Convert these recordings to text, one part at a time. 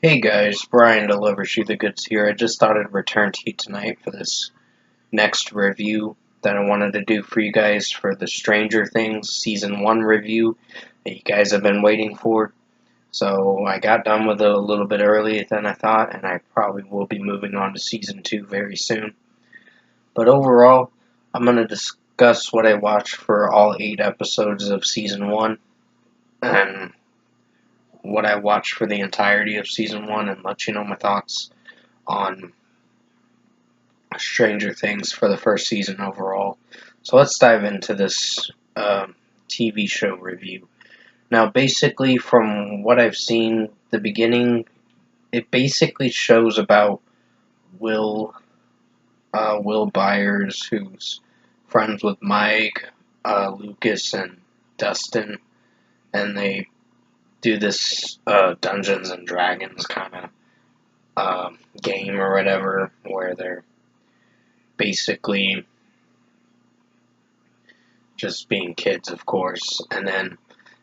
Hey guys, Brian delivers you the goods here. I just thought I'd return to you tonight for this next review that I wanted to do for you guys for the Stranger Things Season 1 review that you guys have been waiting for. So I got done with it a little bit earlier than I thought, and I probably will be moving on to Season 2 very soon. But overall, I'm going to discuss what I watched for all 8 episodes of Season 1 and what I watched for the entirety of Season 1 and let you know my thoughts on Stranger Things for the first season overall. So let's dive into this TV show review. Now, basically, from what I've seen, the beginning, it basically shows about Will, Will Byers, who's friends with Mike, Lucas, and Dustin, and they do this Dungeons and Dragons kind of game or whatever, where they're basically just being kids, of course. And then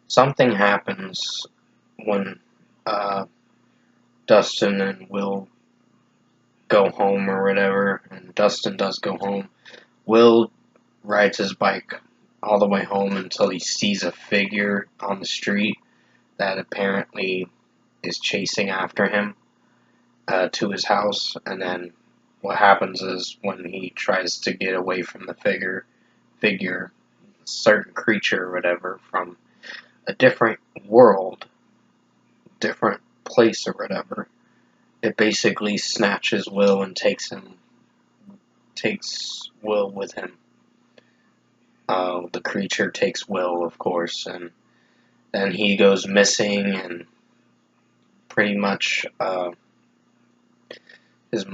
something happens when uh, Dustin and Will go home or whatever, and Dustin does go home. Will rides his bike all the way home until he sees a figure on the street that apparently is chasing after him to his house. And then what happens is when he tries to get away from the figure, certain creature or whatever from a different world, different place or whatever, it basically snatches Will and takes Will with him. The creature takes Will, of course, and then he goes missing, and pretty much his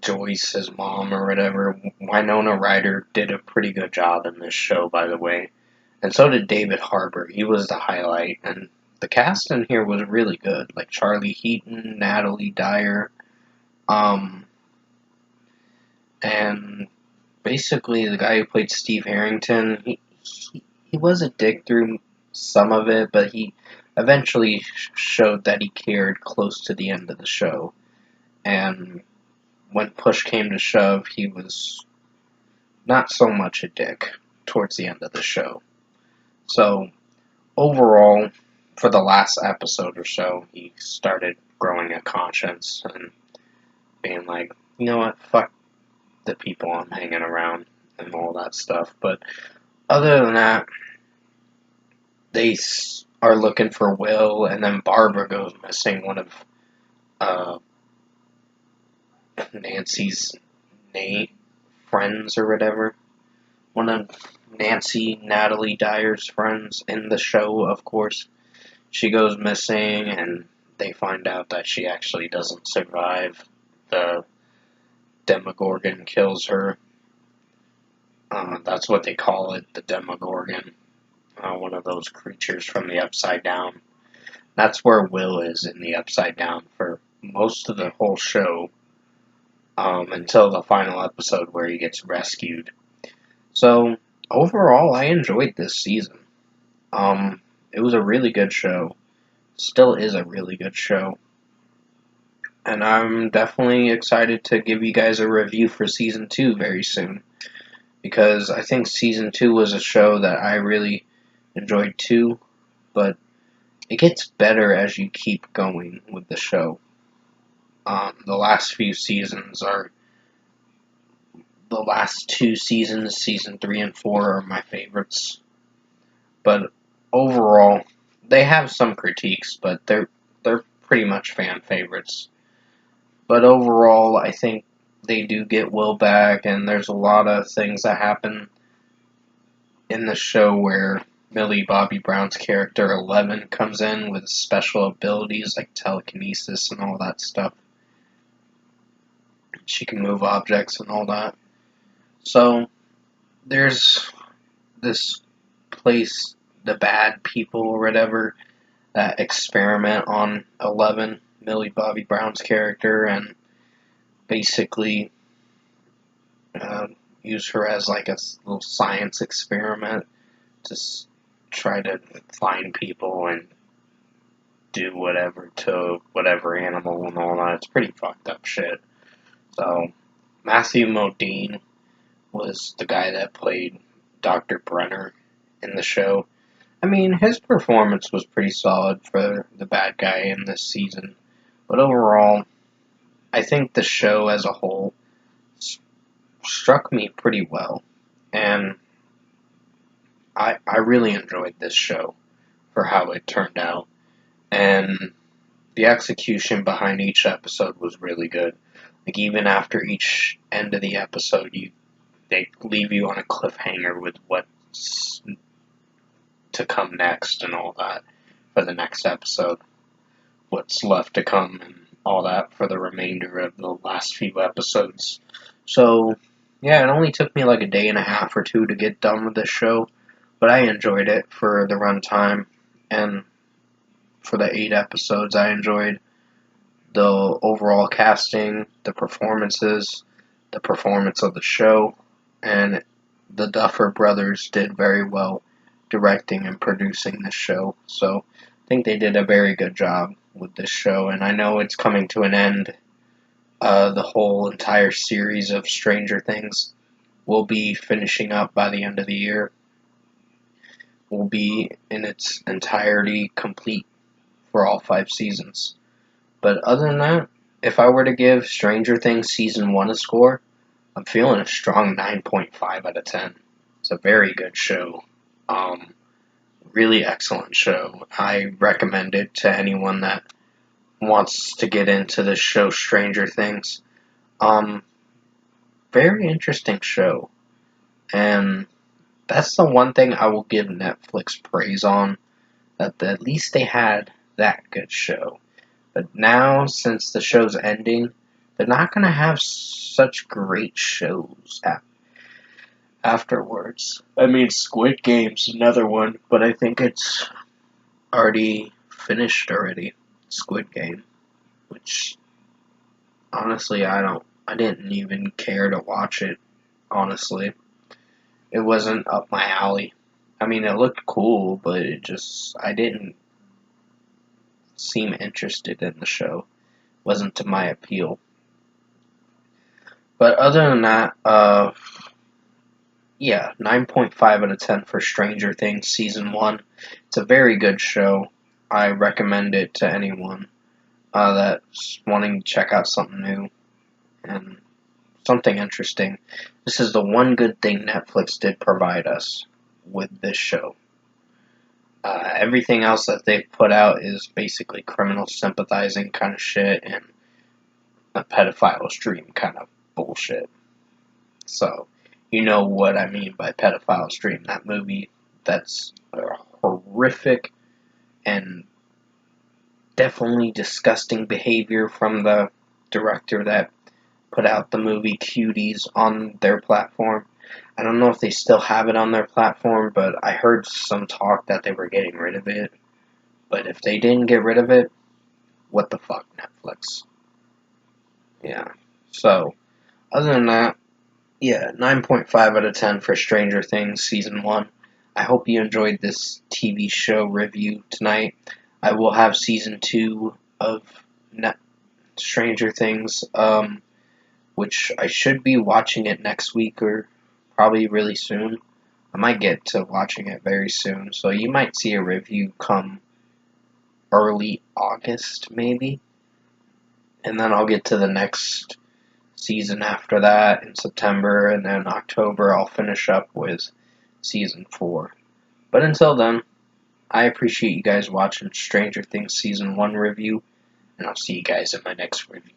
Joyce, his mom or whatever, Winona Ryder did a pretty good job in this show, by the way, and so did David Harbour. He was the highlight, and the cast in here was really good, like Charlie Heaton, Natalie Dyer, um, and basically the guy who played Steve Harrington. He was a dick through some of it, but he eventually showed that he cared close to the end of the show. And when push came to shove, he was not so much a dick towards the end of the show. So overall, for the last episode or so, he started growing a conscience and being like, you know what, fuck the people I'm hanging around and all that stuff. But other than that, they are looking for Will, and then Barbara goes missing, one of uh, Nancy's friends or whatever. One of Natalie Dyer's friends in the show, of course. She goes missing, and they find out that she actually doesn't survive. The Demogorgon kills her. That's what they call it, the Demogorgon. One of those creatures from the Upside Down. That's where Will is in the Upside Down for most of the whole show, until the final episode where he gets rescued. So, overall, I enjoyed this season. It was a really good show. Still is a really good show. And I'm definitely excited to give you guys a review for season 2 very soon. Because I think season 2 was a show that I really enjoyed too, but it gets better as you keep going with the show. The last few seasons are the last 2 seasons, season 3 and 4, are my favorites. But overall, they have some critiques, but they're pretty much fan favorites. But overall, I think they do get Will back, and there's a lot of things that happen in the show where Millie Bobby Brown's character Eleven comes in with special abilities like telekinesis and all that stuff. She can move objects and all that. So there's this place, the bad people or whatever, that experiment on Eleven, Millie Bobby Brown's character, and basically uh, use her as like a little science experiment to try to find people and do whatever to whatever animal and all that. It's pretty fucked up shit. So, Matthew Modine was the guy that played Dr. Brenner in the show. I mean, his performance was pretty solid for the bad guy in this season. But overall, I think the show as a whole struck me pretty well. And I really enjoyed this show for how it turned out. And the execution behind each episode was really good. Like, even after each end of the episode, they leave you on a cliffhanger with what's to come next and all that for the next episode. What's left to come and all that for the remainder of the last few episodes. So, yeah, it only took me like a day and a half or two to get done with this show, but I enjoyed it for the runtime, and for the 8 episodes I enjoyed the overall casting, the performances, the performance of the show, and the Duffer Brothers did very well directing and producing this show. So I think they did a very good job with this show, and I know it's coming to an end. The whole entire series of Stranger Things will be finishing up by the end of the year. Will be in its entirety complete for all 5 seasons. But other than that, if I were to give Stranger Things Season 1 a score, I'm feeling a strong 9.5 out of 10. It's a very good show. Really excellent show. I recommend it to anyone that wants to get into the show Stranger Things. Very interesting show. And that's the one thing I will give Netflix praise on, that at least they had that good show. But now, since the show's ending, they're not going to have such great shows afterwards. I mean, Squid Game's another one, but I think it's already finished already. Squid Game, which honestly I didn't even care to watch it, honestly. It wasn't up my alley. I mean, it looked cool, but I didn't seem interested in the show. It wasn't to my appeal. But other than that, yeah, 9.5 out of 10 for Stranger Things Season 1. It's a very good show. I recommend it to anyone that's wanting to check out something new and something interesting. This is the one good thing Netflix did provide us with this show. Everything else that they've put out is basically criminal sympathizing kind of shit and a pedophile stream kind of bullshit. So, you know what I mean by pedophile stream. That movie that's horrific and definitely disgusting behavior from the director that put out the movie Cuties on their platform. I don't know if they still have it on their platform, but I heard some talk that they were getting rid of it. But if they didn't get rid of it, what the fuck, Netflix? Yeah. So, other than that, yeah, 9.5 out of 10 for Stranger Things Season 1. I hope you enjoyed this TV show review tonight. I will have Season 2 of Stranger Things, which I should be watching it next week or probably really soon. I might get to watching it very soon, so you might see a review come early August, maybe. And then I'll get to the next season after that in September, and then October I'll finish up with Season 4. But until then, I appreciate you guys watching Stranger Things Season 1 review, and I'll see you guys in my next review.